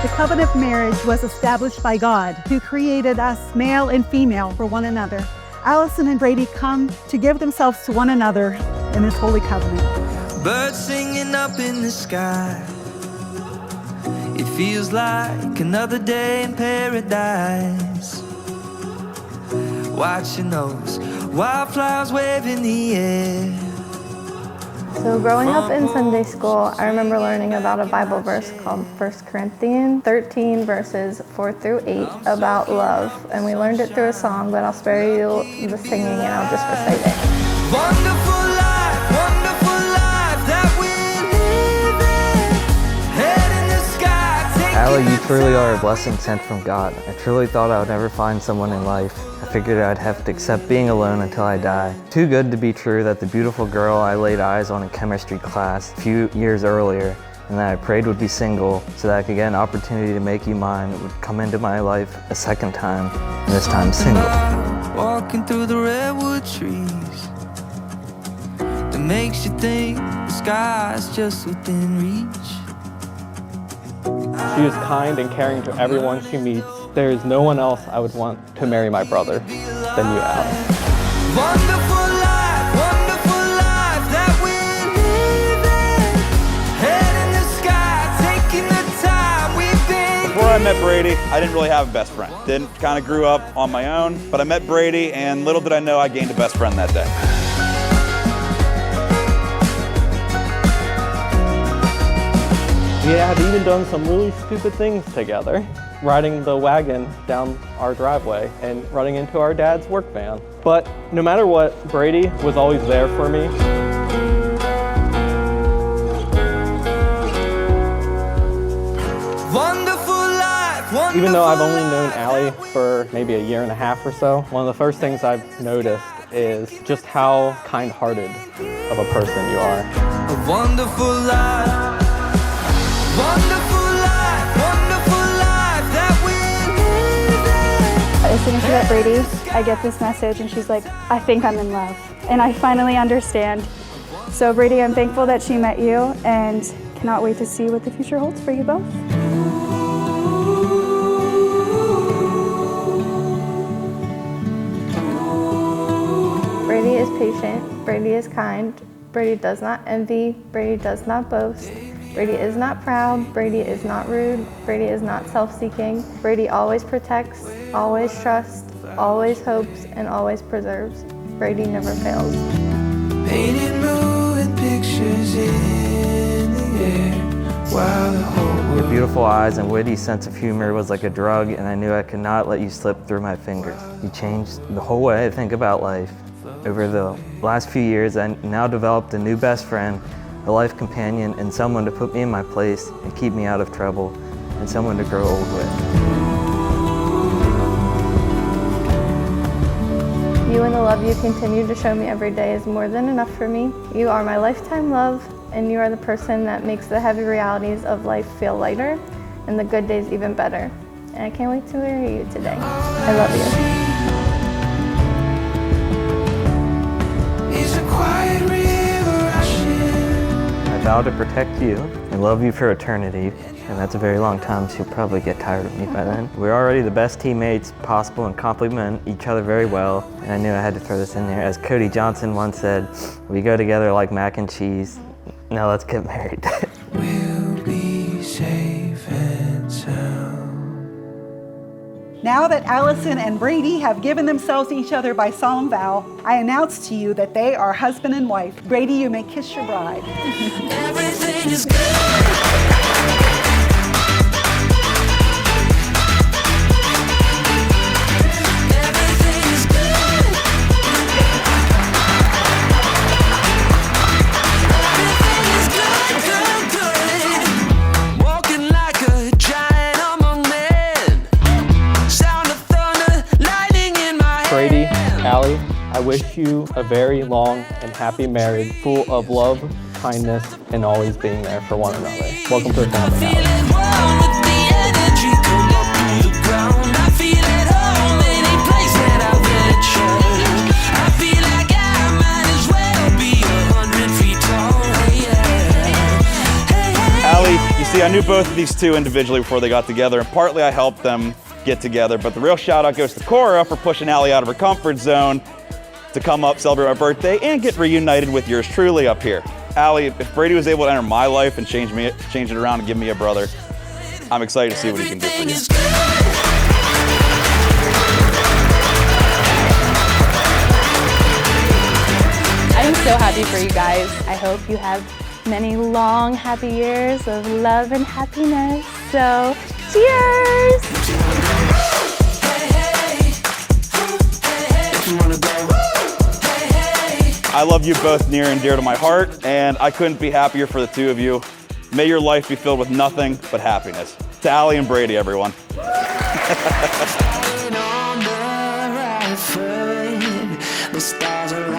The covenant of marriage was established by God, who created us male and female for one another. Allison and Brady come to give themselves to one another in this holy covenant. Birds singing up in the sky. It feels like another day in paradise. Watching those wildflowers wave in the air. So growing up in Sunday school, I remember learning about a Bible verse called 1 Corinthians 13 verses 4 through 8 about love. And we learned it through a song, but I'll spare you the singing and I'll just recite it. Wonderful life that we're living. Head in the sky. Allie, you truly are a blessing sent from God. I truly thought I would never find someone in life. I figured I'd have to accept being alone until I die. Too good to be true that the beautiful girl I laid eyes on in chemistry class a few years earlier and that I prayed would be single so that I could get an opportunity to make you mine would come into my life a second time, and this time single. Walking through the redwood trees that makes you think the sky's just within reach. She is kind and caring to everyone she meets. There is no one else I would want to marry my brother than you, Allie. Wonderful life that we're living. Head in the sky, taking the time we've been. Before I met Brady, I didn't really have a best friend. Kind of grew up on my own, but I met Brady, and little did I know I gained a best friend that day. We had even done some really stupid things together, riding the wagon down our driveway and running into our dad's work van. But no matter what, Brady was always there for me. Even though I've only known Allie for maybe a year and a half or so, one of the first things I've noticed is just how kind-hearted of a person you are. A wonderful life. Wonderful life that we're living. As soon as she met Brady, I get this message and she's like, I think I'm in love. And I finally understand. So Brady, I'm thankful that she met you and cannot wait to see what the future holds for you both. Brady is patient, Brady is kind, Brady does not envy, Brady does not boast, Brady is not proud, Brady is not rude, Brady is not self-seeking, Brady always protects, always trusts, always hopes, and always preserves. Brady never fails. Painted moving pictures in the air while the whole world. Your beautiful eyes and witty sense of humor was like a drug, and I knew I could not let you slip through my fingers. You changed the whole way I think about life. Over the last few years, I now developed a new best friend, a life companion, and someone to put me in my place and keep me out of trouble, and someone to grow old with. You and the love you continue to show me every day is more than enough for me. You are my lifetime love, and you are the person that makes the heavy realities of life feel lighter and the good days even better. And I can't wait to marry you today. I love you. I vow to protect you and love you for eternity, and that's a very long time, so you'll probably get tired of me by then. We're already the best teammates possible and complement each other very well, and I knew I had to throw this in there. As Cody Johnson once said, we go together like mac and cheese. Now let's get married. We'll be safe and sound. Now that Allison and Brady have given themselves to each other by solemn vow, I announce to you that they are husband and wife. Brady, you may kiss your bride. Everything is good. Brady, Allie, I wish you a very long and happy marriage, full of love, kindness, and always being there for one another. Welcome to the family, Allie. Allie, you see, I knew both of these two individually before they got together, and partly I helped them get together, but the real shout out goes to Cora for pushing Allie out of her comfort zone to come up, celebrate my birthday, and get reunited with yours truly up here. Allie, if Brady was able to enter my life and change it around and give me a brother, I'm excited to see what he can do for you. I'm so happy for you guys. I hope you have many long, happy years of love and happiness. So, cheers! I love you both near and dear to my heart, and I couldn't be happier for the two of you. May your life be filled with nothing but happiness. To Allie and Brady, everyone. The stars are